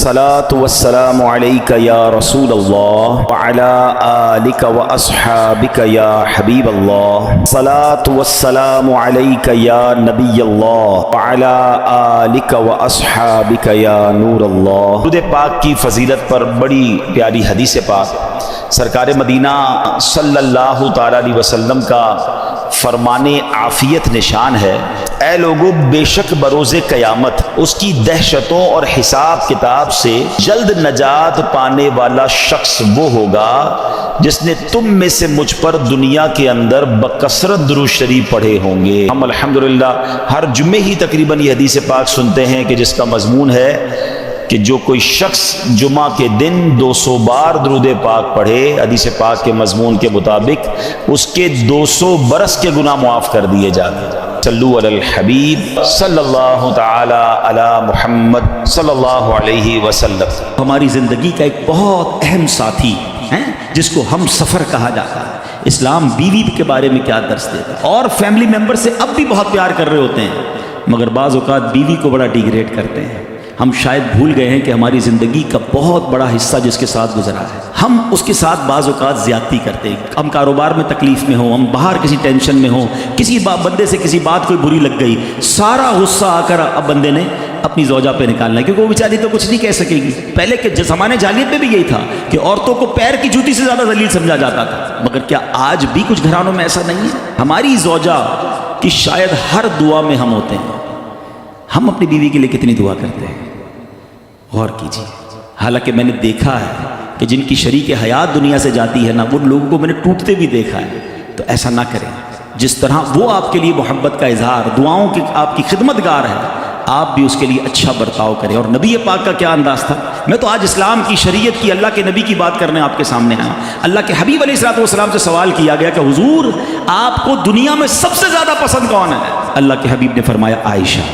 الصلاة والسلام عليك يا رسول الله وعلى آلك وأصحابك يا حبيب الله الصلاة والسلام عليك يا نبي الله وعلى آلك وأصحابك يا نور الله۔ درود پاک کی فضیلت پر بڑی پیاری حدیث پاک سرکار مدینہ صلی اللہ تعالی علیہ وسلم کا فرمان عافیت نشان ہے، اے لوگو بے شک بروز قیامت اس کی دہشتوں اور حساب کتاب سے جلد نجات پانے والا شخص وہ ہوگا جس نے تم میں سے مجھ پر دنیا کے اندر بکثرت درود شریف پڑھے ہوں گے۔ ہم الحمدللہ ہر جمعے ہی تقریباً یہ حدیث پاک سنتے ہیں کہ جس کا مضمون ہے کہ جو کوئی شخص جمعہ کے دن 200 بار درود پاک پڑھے، حدیث پاک کے مضمون کے مطابق اس کے 200 برس کے گناہ معاف کر دیے جاتے ہیں۔ صلو علی الحبیب صلی اللہ تعالی علی محمد صلی اللہ علیہ وسلم۔ ہماری زندگی کا ایک بہت اہم ساتھی ہے جس کو ہم سفر کہا جاتا ہے۔ اسلام بیوی کے بارے میں کیا درس دیتا ہے، اور فیملی ممبر سے اب بھی بہت پیار کر رہے ہوتے ہیں مگر بعض اوقات بیوی کو بڑا ڈیگریڈ کرتے ہیں۔ ہم شاید بھول گئے ہیں کہ ہماری زندگی کا بہت بڑا حصہ جس کے ساتھ گزرا ہے، ہم اس کے ساتھ بعض اوقات زیادتی کرتے ہیں۔ ہم کاروبار میں تکلیف میں ہوں، ہم باہر کسی ٹینشن میں ہوں، کسی بندے سے کسی بات کوئی بری لگ گئی، سارا غصہ آ کر اب بندے نے اپنی زوجہ پہ نکالنا ہے، کیونکہ وہ بیچاری تو کچھ نہیں کہہ سکے گی۔ پہلے کے زمانے جاہلیت میں بھی یہی تھا کہ عورتوں کو پیر کی جوتی سے زیادہ ذلیل سمجھا جاتا تھا، مگر کیا آج بھی کچھ گھرانوں میں ایسا نہیں ہے؟ ہماری زوجہ کی شاید ہر دعا میں ہم ہوتے ہیں۔ ہم اپنی بیوی کے لیے کتنی دعا کرتے ہیں، غور کیجیے۔ حالانکہ میں نے دیکھا ہے کہ جن کی شریک حیات دنیا سے جاتی ہے نا، وہ لوگوں کو میں نے ٹوٹتے بھی دیکھا ہے۔ تو ایسا نہ کریں، جس طرح وہ آپ کے لیے محبت کا اظہار، دعاؤں کی آپ کی خدمت گار ہے، آپ بھی اس کے لیے اچھا برتاؤ کریں۔ اور نبی پاک کا کیا انداز تھا؟ میں تو آج اسلام کی شریعت کی، اللہ کے نبی کی بات کرنے آپ کے سامنے آیا۔ اللہ کے حبیب علیہ الصلوۃ والسلام سے سوال کیا گیا کہ حضور آپ کو دنیا میں سب سے زیادہ پسند کون ہے؟ اللہ کے حبیب نے فرمایا عائشہ۔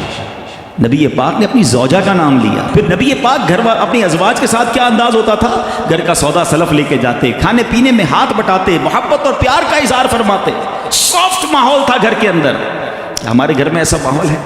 نبی پاک نے اپنی زوجہ کا نام لیا۔ پھر نبی پاک گھر اپنی ازواج کے ساتھ کیا انداز ہوتا تھا؟ گھر کا سودا سلف لے کے جاتے، کھانے پینے میں ہاتھ بٹاتے، محبت اور پیار کا اظہار فرماتے، سافٹ ماحول تھا گھر کے اندر۔ ہمارے گھر میں ایسا ماحول ہے؟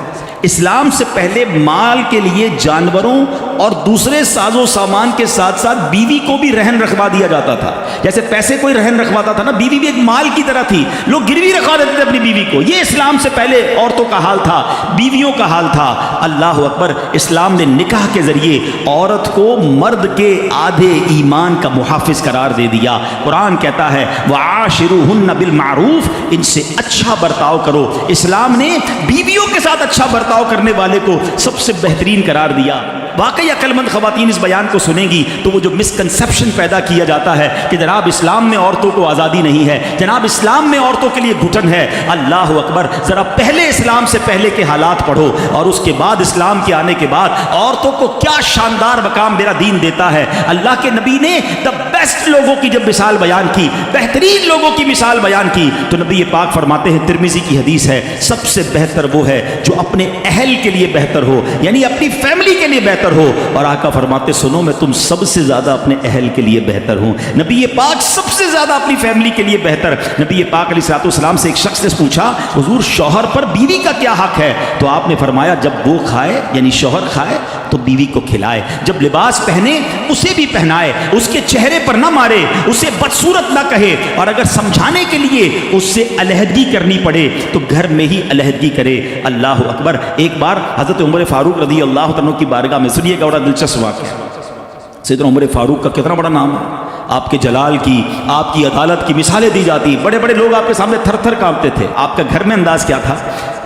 اسلام سے پہلے مال کے لیے جانوروں اور دوسرے ساز و سامان کے ساتھ ساتھ بیوی کو بھی رہن رکھوا دیا جاتا تھا۔ جیسے پیسے کوئی رہن رکھواتا تھا نا، بیوی بھی ایک مال کی طرح تھی، لوگ گروی رکھوا دیتے تھے اپنی بیوی کو۔ یہ اسلام سے پہلے عورتوں کا حال تھا، بیویوں کا حال تھا۔ اللہ اکبر! اسلام نے نکاح کے ذریعے عورت کو مرد کے آدھے ایمان کا محافظ قرار دے دیا۔ قرآن کہتا ہے وَعَاشِرُوهُنَّ بِالْمَعْرُوفِ، ان سے اچھا برتاؤ کرو۔ اسلام نے بیویوں کے ساتھ اچھا برتاؤ کرنے والے کو سب سے بہترین قرار دیا۔ واقعی عقل مند خواتین اس بیان کو سنیں گی تو وہ جو مسکنسیپشن پیدا کیا جاتا ہے کہ جناب اسلام میں عورتوں کو آزادی نہیں ہے، جناب اسلام میں عورتوں کے لیے گھٹن ہے، اللہ اکبر! ذرا پہلے اسلام سے پہلے کے حالات پڑھو اور اس کے بعد اسلام کے آنے کے بعد عورتوں کو کیا شاندار مقام میرا دین دیتا ہے۔ اللہ کے نبی نے دا بیسٹ لوگوں کی جب مثال بیان کی، بہترین لوگوں کی مثال بیان کی، تو نبی پاک فرماتے ہیں، ترمذی کی حدیث ہے، سب سے بہتر وہ ہے جو اپنے اہل کے لیے بہتر ہو، یعنی اپنی فیملی کے لیے بہتر ہو۔ اور آقا فرماتے سنو میں تم سب سے زیادہ اپنے اہل کے لیے بہتر ہوں۔ نبی پاک سب سے زیادہ اپنی فیملی کے لیے بہتر۔ نبی پاک علیہ الصلوۃ والسلام سے ایک شخص نے پوچھا حضور شوہر پر بیوی کا کیا حق ہے؟ تو آپ نے فرمایا جب وہ کھائے، یعنی شوہر کھائے تو بیوی کو کھلائے، جب لباس پہنے اسے بھی پہنائے، اس کے چہرے پر نہ مارے، اسے بدصورت نہ کہے، اور اگر سمجھانے کے لیے اس سے علیحدگی کرنی پڑے تو گھر میں ہی علیحدگی کرے۔ اللہ اکبر! ایک بار حضرت عمر فاروق رضی اللہ عنہ کی بارگاہ میں، سنیے گا بڑا دلچسپ واقعہ۔ سیدنا عمر فاروق کا کتنا بڑا نام ہے، آپ کے جلال کی، آپ کی عدالت کی مثالیں دی جاتی، بڑے بڑے لوگ آپ کے سامنے تھر تھر کانپتے تھے۔ آپ کا گھر میں انداز کیا تھا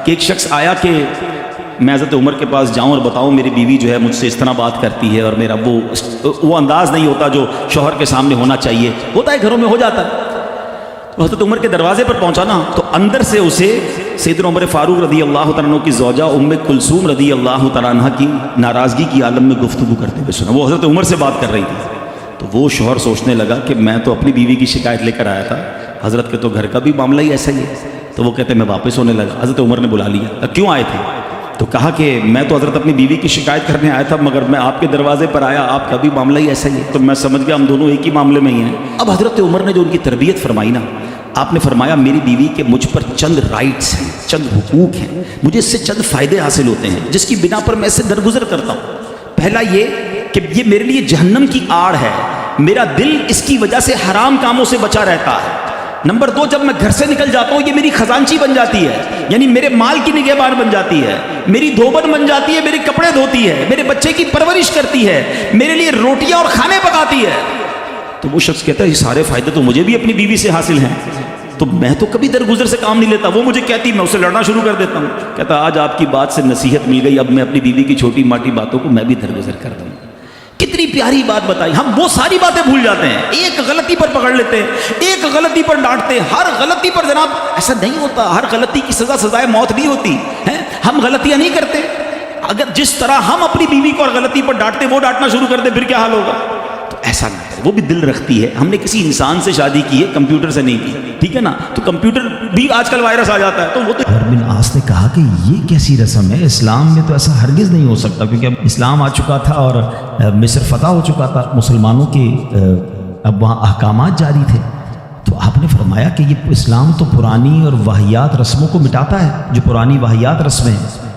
کہ ایک شخص آیا کہ میں حضرت عمر کے پاس جاؤں اور بتاؤں میری بیوی جو ہے مجھ سے اس طرح بات کرتی ہے، اور میرا وہ انداز نہیں ہوتا جو شوہر کے سامنے ہونا چاہیے، ہوتا ہے گھروں میں ہو جاتا ہے۔ تو حضرت عمر کے دروازے پر پہنچا نا، تو اندر سے اسے سیدنا عمر فاروق رضی اللہ تعالیٰ عنہ کی زوجہ ام کلثوم رضی اللہ تعالیٰ عنہ کی ناراضگی کی عالم میں گفتگو کرتے ہوئے سنا۔ وہ حضرت عمر سے بات کر رہی تھی، تو وہ شوہر سوچنے لگا کہ میں تو اپنی بیوی کی شکایت لے کر آیا تھا، حضرت کے تو گھر کا بھی معاملہ ہی ایسا ہی ہے۔ تو وہ کہتے میں واپس ہونے لگا۔ حضرت عمر نے بلا لیا، کیوں آئے تھے؟ تو کہا کہ میں تو حضرت اپنی بیوی کی شکایت کرنے آیا تھا، مگر میں آپ کے دروازے پر آیا، آپ کا بھی معاملہ ہی ایسا ہی ہے، تو میں سمجھ گیا ہم دونوں ایک ہی معاملے میں ہی ہیں۔ اب حضرت عمر نے جو ان کی تربیت فرمائی نا، آپ نے فرمایا میری بیوی کے مجھ پر چند رائٹس ہیں، چند حقوق ہیں، مجھے اس سے چند فائدے حاصل ہوتے ہیں جس کی بنا پر میں اس سے درگزر کرتا ہوں۔ پہلا یہ کہ یہ میرے لیے جہنم کی آڑ ہے، میرا دل اس کی وجہ سے حرام کاموں سے بچا رہتا ہے۔ نمبر دو، جب میں گھر سے نکل جاتا ہوں یہ میری خزانچی بن جاتی ہے، یعنی میرے مال کی نگہبان بن جاتی ہے، میری دھوبن بن جاتی ہے، میرے کپڑے دھوتی ہے، میرے بچے کی پرورش کرتی ہے، میرے لیے روٹیاں اور کھانے پکاتی ہے۔ تو وہ شخص کہتا ہے یہ سارے فائدے تو مجھے بھی اپنی بیوی سے حاصل ہیں، تو میں تو کبھی درگزر سے کام نہیں لیتا، وہ مجھے کہتی میں اسے لڑنا شروع کر دیتا ہوں۔ کہتا آج آپ کی بات سے نصیحت مل گئی، اب میں اپنی بیوی کی چھوٹی موٹی باتوں کو میں بھی درگزر کر دوں۔ کتنی پیاری بات بتائی، ہم وہ ساری باتیں بھول جاتے ہیں، ایک غلطی پر پکڑ لیتے ہیں، ایک غلطی پر ڈانٹتے ہیں، ہر غلطی پر جناب ایسا نہیں ہوتا، ہر غلطی کی سزا سزائے موت نہیں ہوتی ہے، ہم غلطیاں نہیں کرتے۔ اگر جس طرح ہم اپنی بیوی کو اور غلطی پر ڈانٹتے وہ ڈانٹنا شروع کر دے پھر کیا حال ہوگا؟ تو ایسا نہ کرے، وہ بھی دل رکھتی ہے، ہم نے کسی انسان سے شادی کی ہے، کمپیوٹر سے نہیں کی، ٹھیک ہے نا، تو کمپیوٹر بھی آج کل وائرس آ جاتا ہے، تو وہ تو عمر بن عاص نے کہا کہ یہ کیسی رسم ہے، اسلام میں تو ایسا ہرگز نہیں ہو سکتا، کیونکہ اب اسلام آ چکا تھا اور مصر فتح ہو چکا تھا، مسلمانوں کے اب وہاں احکامات جاری تھے۔ تو آپ نے فرمایا کہ یہ اسلام تو پرانی اور واہیات رسموں کو مٹاتا ہے، جو پرانی واہیات رسمیں ہیں۔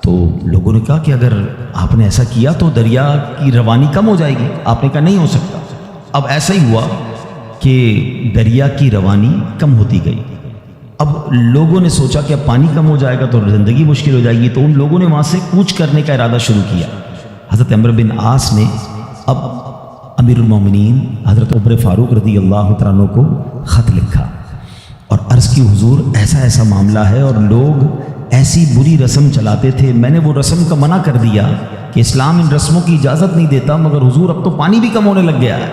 تو لوگوں نے کہا کہ اگر آپ نے ایسا کیا تو دریا کی روانی کم ہو جائے گی۔ آپ نے کہا نہیں ہو سکتا۔ اب ایسا ہی ہوا کہ دریا کی روانی کم ہوتی گئی۔ اب لوگوں نے سوچا کہ اب پانی کم ہو جائے گا تو زندگی مشکل ہو جائے گی، تو ان لوگوں نے وہاں سے کوچ کرنے کا ارادہ شروع کیا۔ حضرت عمر بن عاص نے اب امیر المومنین حضرت عمر فاروق رضی اللہ تعالیٰ عنہ کو خط لکھا اور عرض کی حضور ایسا ایسا معاملہ ہے اور لوگ ایسی بری رسم چلاتے تھے، میں نے وہ رسم کا منع کر دیا کہ اسلام ان رسموں کی اجازت نہیں دیتا، مگر حضور اب تو پانی بھی کم ہونے لگ گیا ہے۔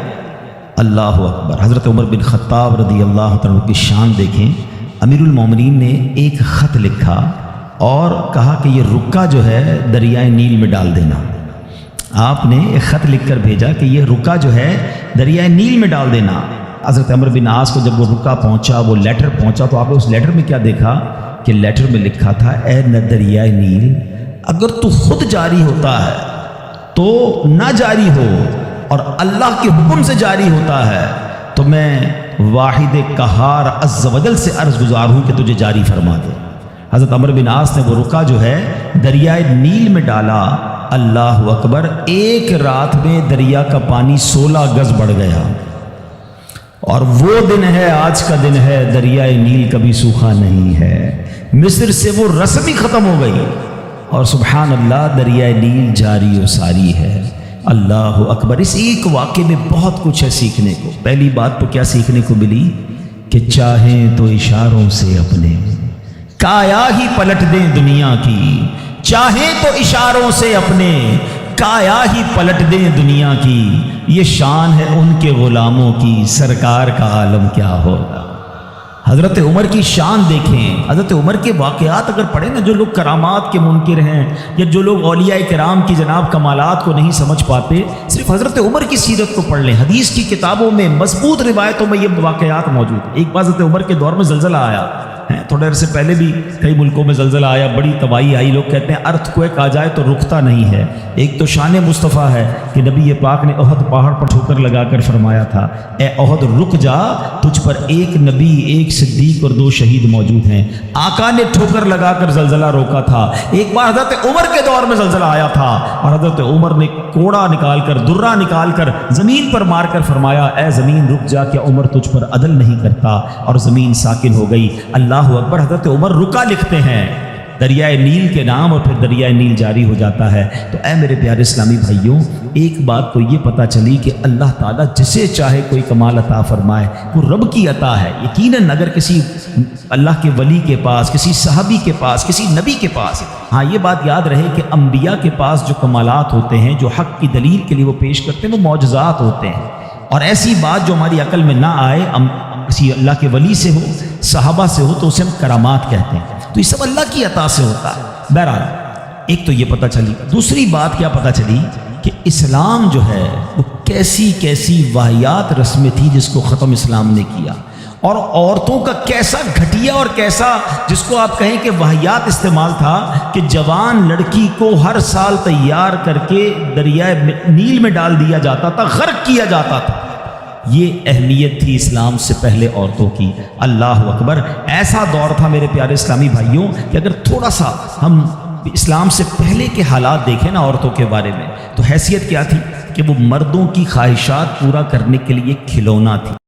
اللہ اکبر۔ حضرت عمر بن خطاب رضی اللہ تعالیٰ کی شان دیکھیں، امیر المومنین نے ایک خط لکھا اور کہا کہ یہ رکا جو ہے دریائے نیل میں ڈال دینا۔ آپ نے ایک خط لکھ کر بھیجا کہ یہ رکا جو ہے دریائے نیل میں ڈال دینا۔ حضرت عمر بن عاص کو جب وہ رکا پہنچا، وہ لیٹر پہنچا، تو آپ نے اس لیٹر میں کیا دیکھا کہ لیٹر میں لکھا تھا اے دریائے نیل، اگر تو خود جاری ہوتا ہے تو نہ جاری ہو، اور اللہ کے حکم سے جاری ہوتا ہے تو میں واحد قہار عز و جل سے عرض گزار ہوں کہ تجھے جاری فرما دے۔ حضرت عمر بن عاص نے وہ رکا جو ہے دریائے نیل میں ڈالا۔ اللہ اکبر، ایک رات میں دریا کا پانی 16 گز بڑھ گیا، اور وہ دن ہے آج کا دن ہے، دریائے نیل کبھی سوکھا نہیں ہے۔ مصر سے وہ رسم ہی ختم ہو گئی، اور سبحان اللہ دریائے نیل جاری و ساری ہے۔ اللہ اکبر۔ اس ایک واقعے میں بہت کچھ ہے سیکھنے کو۔ پہلی بات تو کیا سیکھنے کو ملی کہ چاہیں تو اشاروں سے اپنے کایا ہی پلٹ دیں دنیا کی، چاہیں تو اشاروں سے اپنے کایا ہی پلٹ دیں دنیا کی، یہ شان ہے ان کے غلاموں کی، سرکار کا عالم کیا ہوگا۔ حضرت عمر کی شان دیکھیں، حضرت عمر کے واقعات اگر پڑھیں نا، جو لوگ کرامات کے منکر ہیں یا جو لوگ اولیاء کرام کی جناب کمالات کو نہیں سمجھ پاتے، صرف حضرت عمر کی سیرت کو پڑھ لیں۔ حدیث کی کتابوں میں مضبوط روایتوں میں یہ واقعات موجود ہیں۔ ایک بار حضرت عمر کے دور میں زلزلہ آیا، تھوڑے عرصے پہلے بھی کئی ملکوں میں زلزلہ آیا، بڑی تباہی آئی۔ لوگ کہتے ہیں ارتھ کوئک آ جائے تو رکتا نہیں ہے۔ ایک تو شان مصطفیٰ ہے کہ نبی پاک نے احد پہاڑ پر ٹھوکر لگا کر فرمایا تھا اے احد رک جا، تجھ پر ایک نبی، ایک صدیق اور 2 شہید موجود ہیں۔ آقا نے ٹھوکر لگا کر زلزلہ روکا تھا۔ ایک بار حضرت عمر کے دور میں زلزلہ آیا تھا اور حضرت عمر نے کوڑا نکال کر، درہ نکال کر زمین پر مار کر فرمایا اے زمین رک جا، کیا عمر تجھ پر عدل نہیں کرتا، اور زمین ساکن ہو گئی۔ اللہ اکبر۔ حضرت عمر رکا لکھتے ہیں دریائے نیل کے نام، اور پھر دریائے نیل جاری ہو جاتا ہے۔ تو اے میرے پیارے اسلامی بھائیوں، ایک بات تو یہ پتہ چلی کہ اللہ تعالیٰ جسے چاہے کوئی کمال عطا فرمائے، وہ رب کی عطا ہے۔ یقیناً اگر کسی اللہ کے ولی کے پاس، کسی صحابی کے پاس، کسی نبی کے پاس، ہاں یہ بات یاد رہے کہ انبیاء کے پاس جو کمالات ہوتے ہیں، جو حق کی دلیل کے لیے وہ پیش کرتے ہیں، وہ معجزات ہوتے ہیں۔ اور ایسی بات جو ہماری عقل میں نہ آئے، کسی اللہ کے ولی سے ہو، صحابہ سے ہو، تو اسے ہم کرامات کہتے ہیں۔ تو یہ سب اللہ کی عطا سے ہوتا ہے۔ بہرحال ایک تو یہ پتہ چلی، دوسری بات کیا پتہ چلی کہ اسلام جو ہے وہ کیسی کیسی واہیات رسمیں تھی جس کو ختم اسلام نے کیا، اور عورتوں کا کیسا گھٹیا اور کیسا جس کو آپ کہیں کہ واہیات استعمال تھا کہ جوان لڑکی کو ہر سال تیار کر کے دریائے نیل میں ڈال دیا جاتا تھا، غرق کیا جاتا تھا۔ یہ اہمیت تھی اسلام سے پہلے عورتوں کی۔ اللہ اکبر۔ ایسا دور تھا میرے پیارے اسلامی بھائیوں کہ اگر تھوڑا سا ہم اسلام سے پہلے کے حالات دیکھیں نا عورتوں کے بارے میں، تو حیثیت کیا تھی کہ وہ مردوں کی خواہشات پورا کرنے کے لیے کھلونا تھی۔